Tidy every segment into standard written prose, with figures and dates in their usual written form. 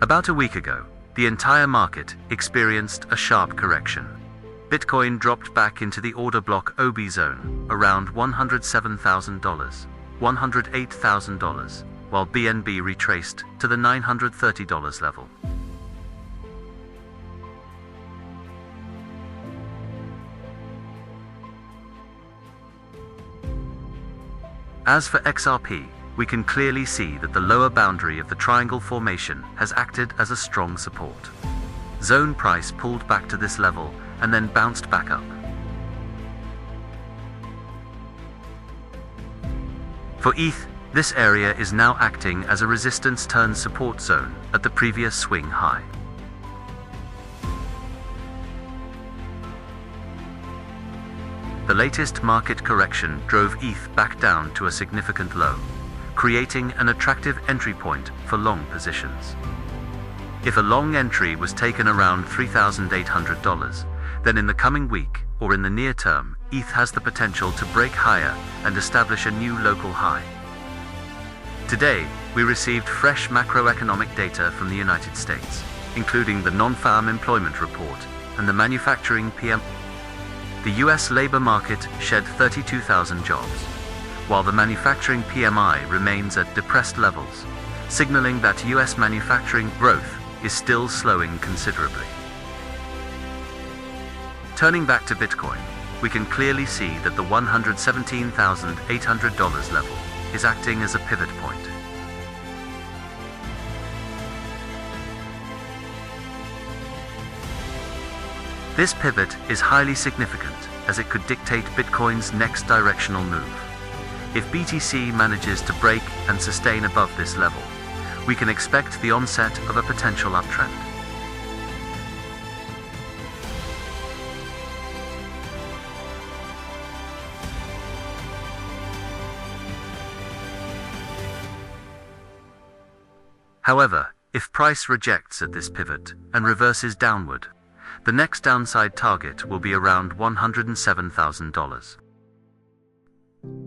About a week ago, the entire market experienced a sharp correction. Bitcoin dropped back into the order block OB zone, around $107,000, $108,000, while BNB retraced to the $930 level. As for XRP, we can clearly see that the lower boundary of the triangle formation has acted as a strong support. Zone price pulled back to this level and then bounced back up. For ETH, this area is now acting as a resistance turn support zone at the previous swing high. The latest market correction drove ETH back down to a significant low, creating an attractive entry point for long positions. If a long entry was taken around $3,800, then in the coming week, or in the near term, ETH has the potential to break higher and establish a new local high. Today, we received fresh macroeconomic data from the United States, including the non-farm employment report and the manufacturing PMI. The US labor market shed 32,000 jobs, while the manufacturing PMI remains at depressed levels, signaling that US manufacturing growth is still slowing considerably. Turning back to Bitcoin, we can clearly see that the $117,800 level is acting as a pivot point. This pivot is highly significant as it could dictate Bitcoin's next directional move. If BTC manages to break and sustain above this level, we can expect the onset of a potential uptrend. However, if price rejects at this pivot and reverses downward, the next downside target will be around $107,000.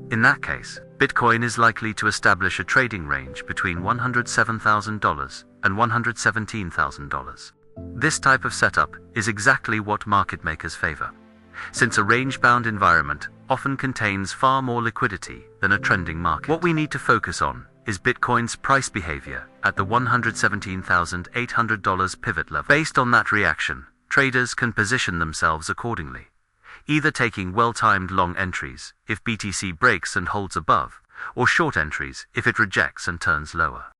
In that case, Bitcoin is likely to establish a trading range between $107,000 and $117,000. This type of setup is exactly what market makers favor, since a range-bound environment often contains far more liquidity than a trending market. What we need to focus on is Bitcoin's price behavior at the $117,800 pivot level. Based on that reaction, traders can position themselves accordingly, either taking well-timed long entries if BTC breaks and holds above, or short entries if it rejects and turns lower.